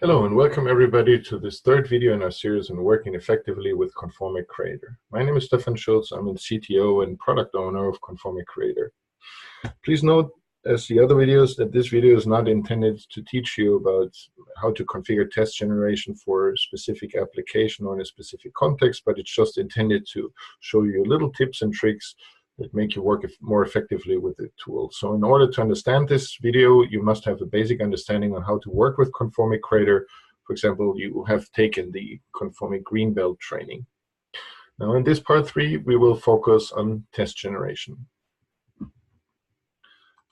Hello and welcome everybody to this third video in our series on working effectively with Conformiq Creator. My name is Stefan Schultz. I'm the CTO and product owner of Conformiq Creator. Please note, as the other videos, that this video is not intended to teach you about how to configure test generation for a specific application or in a specific context, but it's just intended to show you little tips and tricks that make you work more effectively with the tool. So in order to understand this video, you must have a basic understanding on how to work with Conformiq Creator. For example, you have taken the Conformiq Greenbelt training. Now in this part 3, we will focus on test generation.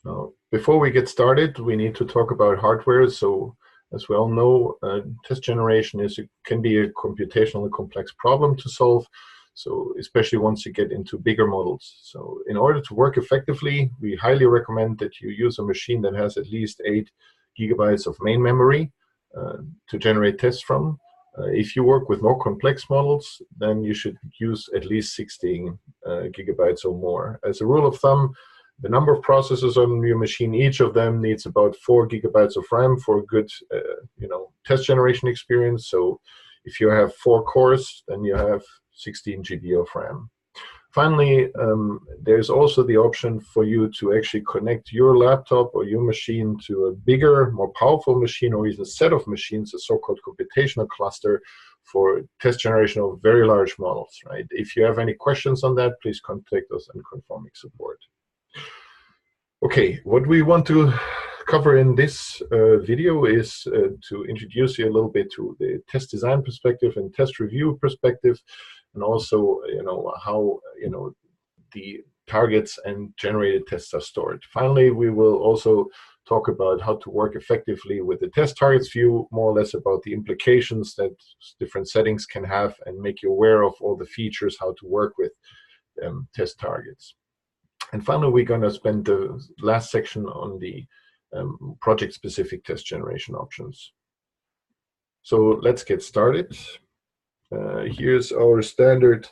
Now, before we get started, we need to talk about hardware. So as we all know, test generation can be a computationally complex problem to solve. So especially once you get into bigger models. So in order to work effectively, we highly recommend that you use a machine that has at least 8 GB of main memory to generate tests from. If you work with more complex models, then you should use at least 16 GB or more. As a rule of thumb, the number of processors on your machine, each of them needs about 4 GB of RAM for a good test generation experience. So if you have 4 cores, then you have 16 GB of RAM. Finally, there's also the option for you to actually connect your laptop or your machine to a bigger, more powerful machine, or even a set of machines, a so-called computational cluster, for test generation of very large models. Right? If you have any questions on that, please contact us on Conformiq support. Okay, what we want to cover in this video is to introduce you a little bit to the test design perspective and test review perspective, and also how the targets and generated tests are stored. Finally, we will also talk about how to work effectively with the test targets view, more or less about the implications that different settings can have, and make you aware of all the features, how to work with test targets. And finally, we're going to spend the last section on the project-specific test generation options. So let's get started. Here's our standard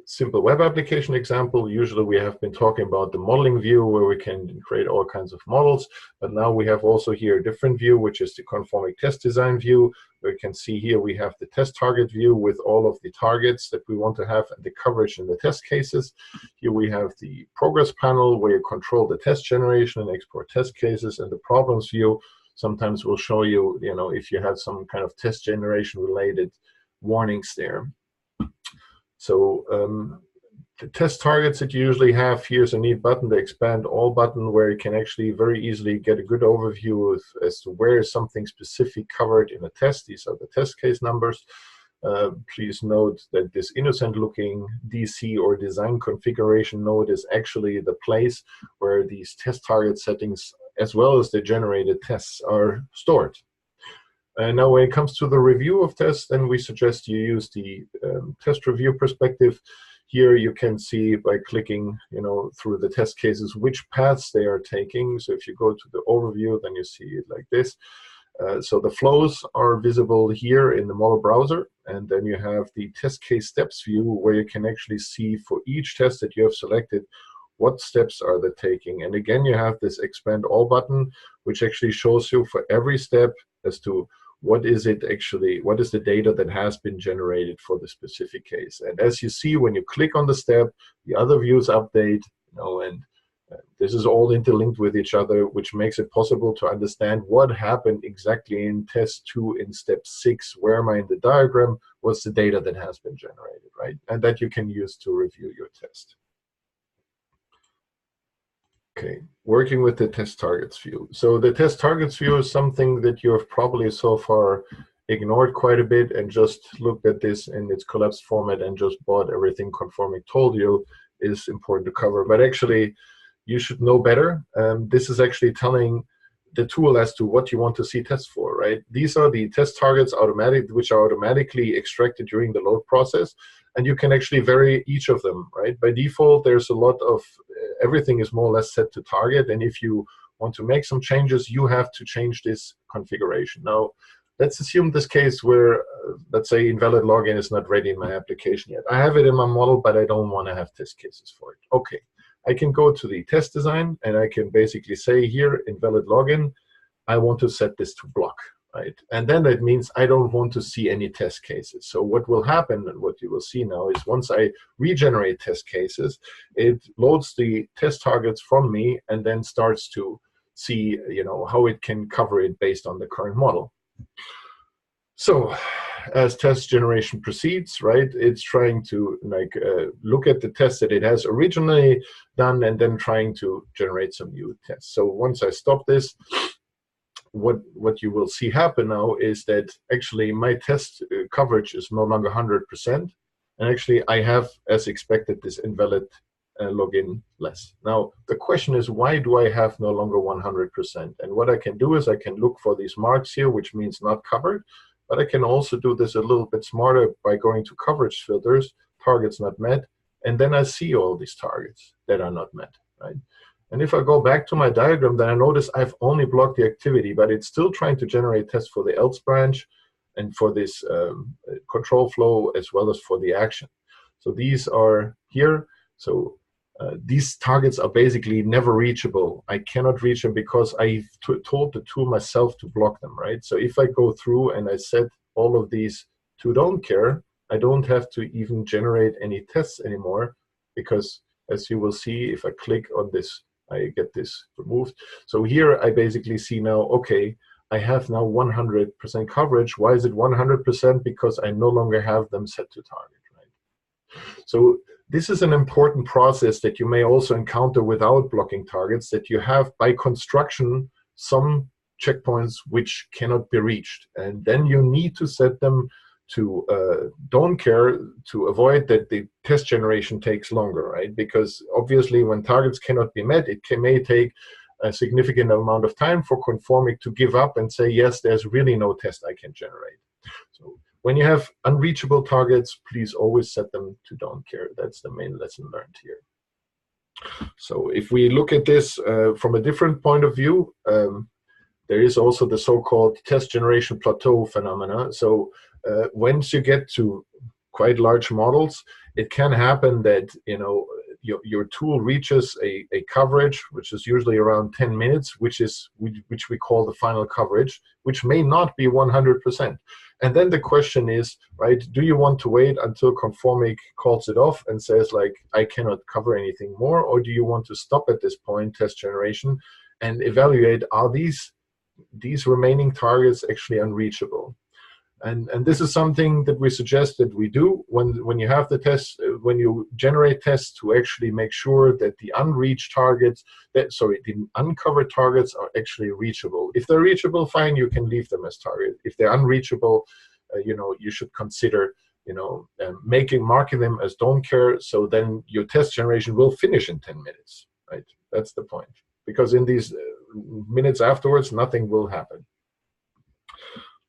simple web application example. Usually we have been talking about the modeling view, where we can create all kinds of models, but now we have also here a different view, which is the Conformiq test design view, where you can see here we have the test target view with all of the targets that we want to have and the coverage in the test cases. Here we have the progress panel, where you control the test generation and export test cases, and the problems view sometimes will show you, if you have some kind of test generation related warnings there. So the test targets that you usually have, here's a neat button, the expand all button, where you can actually very easily get a good overview as to where is something specific covered in a test. These are the test case numbers. Please note that this innocent looking DC or design configuration node is actually the place where these test target settings, as well as the generated tests, are stored. And now when it comes to the review of tests, then we suggest you use the test review perspective. Here you can see by clicking through the test cases which paths they are taking. So if you go to the overview, then you see it like this. So the flows are visible here in the model browser, and then you have the test case steps view, where you can actually see for each test that you have selected what steps are they taking. And again, you have this expand all button, which actually shows you for every step as to what is the data that has been generated for the specific case. And as you see, when you click on the step, the other views update, and this is all interlinked with each other, which makes it possible to understand what happened exactly in test 2 in step 6. Where am I in the diagram? What's the data that has been generated, right? And that you can use to review your test. Okay, working with the test targets view. So the test targets view is something that you have probably so far ignored quite a bit and just looked at this in its collapsed format and just bought everything Conformiq told you is important to cover. But actually, you should know better. This is actually telling the tool as to what you want to see tests for, right? These are the test targets which are automatically extracted during the load process, and you can actually vary each of them, right? By default, there's a lot of, everything is more or less set to target, and if you want to make some changes, you have to change this configuration. Now, let's assume this case where, let's say, invalid login is not ready in my application yet. I have it in my model, but I don't want to have test cases for it. Okay, I can go to the test design, and I can basically say here, invalid login. I want to set this to block, right? And then that means I don't want to see any test cases. So what will happen, and what you will see now, is once I regenerate test cases, it loads the test targets from me and then starts to see, how it can cover it based on the current model. So as test generation proceeds, right, it's trying to look at the tests that it has originally done and then trying to generate some new tests. So once I stop this, what you will see happen now is that actually my test coverage is no longer 100%, and actually I have, as expected, this invalid login less. Now the question is, why do I have no longer 100%? And what I can do is I can look for these marks here, which means not covered. But I can also do this a little bit smarter by going to coverage filters, targets not met, and then I see all these targets that are not met, right? And if I go back to my diagram, then I notice I've only blocked the activity, but it's still trying to generate tests for the else branch and for this control flow, as well as for the action. So these are here. So these targets are basically never reachable. I cannot reach them because I told the tool myself to block them, right? So if I go through and I set all of these to don't care, I don't have to even generate any tests anymore, because as you will see, if I click on this, I get this removed. So here I basically see now, okay, I have now 100% coverage. Why is it 100%? Because I no longer have them set to target, right? So this is an important process that you may also encounter without blocking targets, that you have by construction some checkpoints which cannot be reached. And then you need to set them to don't care, to avoid that the test generation takes longer, right? Because obviously when targets cannot be met, it may take a significant amount of time for Conformiq to give up and say, yes, there's really no test I can generate. So when you have unreachable targets, please always set them to don't care. That's the main lesson learned here. So if we look at this from a different point of view, there is also the so-called test generation plateau phenomena. So once you get to quite large models, it can happen that your tool reaches a coverage, which is usually around 10 minutes, which we call the final coverage, which may not be 100%. And then the question is, right, do you want to wait until Conformiq calls it off and says, like, I cannot cover anything more, or do you want to stop at this point, test generation, and evaluate, are these remaining targets actually unreachable? And this is something that we suggest that we do when you have the tests, when you generate tests, to actually make sure that the unreached targets, the uncovered targets are actually reachable. If they're reachable, fine, you can leave them as target. If they're unreachable, you should consider, marking them as don't care. So then your test generation will finish in 10 minutes, right? That's the point. Because in these minutes afterwards, nothing will happen.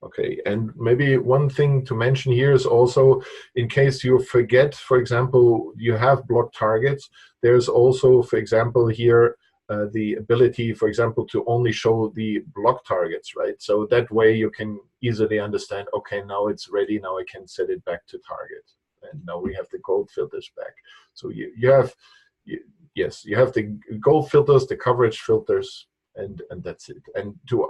Okay, and maybe one thing to mention here is also, in case you forget, for example, you have blocked targets, there's also, for example, here, the ability, for example, to only show the blocked targets, right? So that way you can easily understand, okay, now it's ready, now I can set it back to target. And now we have the gold filters back. So you have the gold filters, the coverage filters, and that's it. And to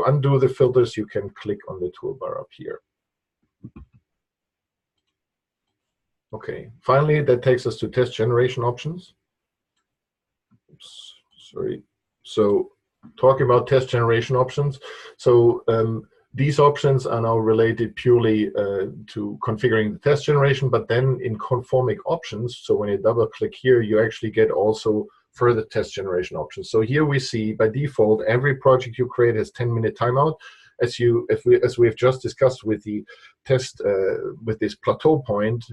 undo the filters, you can click on the toolbar up here. Okay, finally, that takes us to test generation options. Oops, sorry. So talking about test generation options, so these options are now related purely to configuring the test generation, but then in Conformiq options, so when you double click here, you actually get also further test generation options. So here we see by default, every project you create has 10-minute timeout. As we have just discussed with the test, with this plateau point,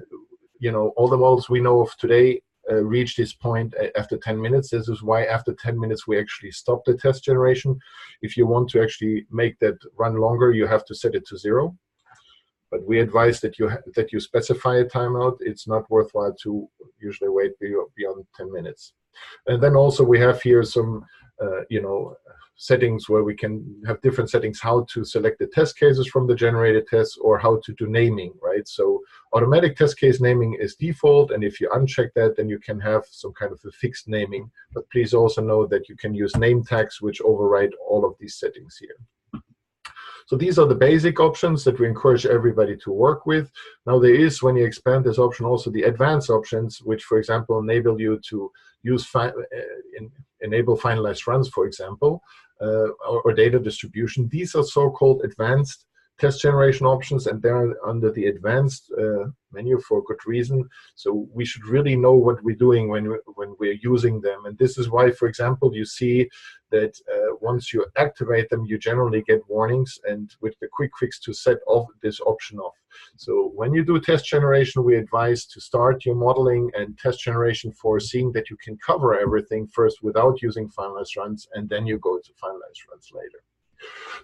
all the models we know of today reach this point after 10 minutes. This is why after 10 minutes we actually stop the test generation. If you want to actually make that run longer, you have to set it to 0. But we advise that you specify a timeout. It's not worthwhile to usually wait beyond 10 minutes. And then also we have here some you know, settings where we can have different settings, how to select the test cases from the generated tests, or how to do naming, right? So automatic test case naming is default, and if you uncheck that, then you can have some kind of a fixed naming. But please also know that you can use name tags which override all of these settings here. So these are the basic options that we encourage everybody to work with. Now there is, when you expand this option, also the advanced options, which, for example, enable you to use enable finalized runs, for example, or data distribution. These are so-called advanced test generation options, and they're under the advanced menu for good reason. So we should really know what we're doing when we're using them. And this is why, for example, you see that once you activate them, you generally get warnings, and with the quick fix to set off this option off. So when you do test generation, we advise to start your modeling and test generation for seeing that you can cover everything first without using finalized runs, and then you go to finalized runs later.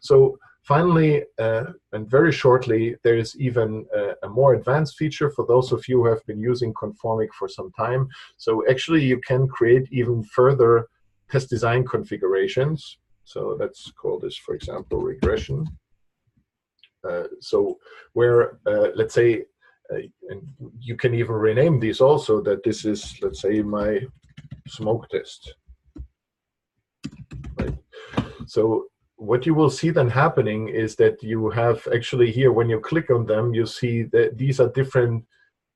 So finally, and very shortly, there is even a more advanced feature for those of you who have been using Conformiq for some time. So actually, you can create even further test design configurations. So let's call this, for example, regression. So where, let's say, and you can even rename these also, that this is, let's say, my smoke test. Right? So what you will see then happening is that you have actually here, when you click on them, you see that these are different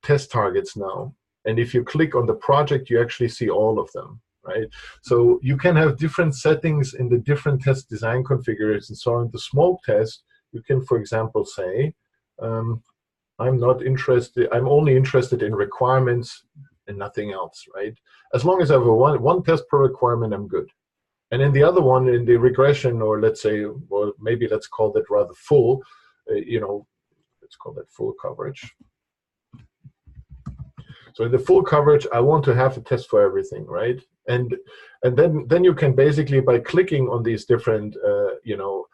test targets now. And if you click on the project, you actually see all of them, right? So you can have different settings in the different test design configurations. So in the smoke test, you can, for example, say, I'm not interested, I'm only interested in requirements and nothing else, right? As long as I have one test per requirement, I'm good. And in the other one, in the regression, or let's say, well, maybe let's call that rather full, you know, let's call that full coverage. So in the full coverage, I want to have a test for everything, right? And then you can basically, by clicking on these different, you know,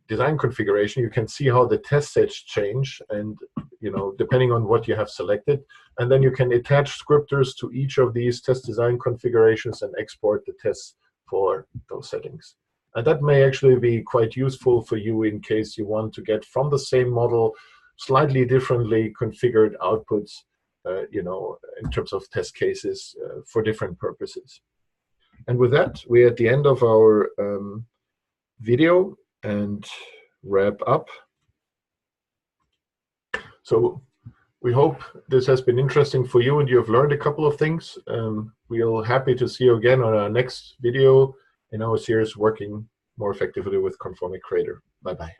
design configuration, you can see how the test sets change, and you know, depending on what you have selected, and then you can attach scripters to each of these test design configurations and export the tests for those settings. And that may actually be quite useful for you in case you want to get from the same model slightly differently configured outputs, you know, in terms of test cases for different purposes. And with that, we're at the end of our video and wrap up. So we hope this has been interesting for you and you have learned a couple of things. We're happy to see you again on our next video in our series, Working More Effectively with Conformiq Creator. Bye-bye.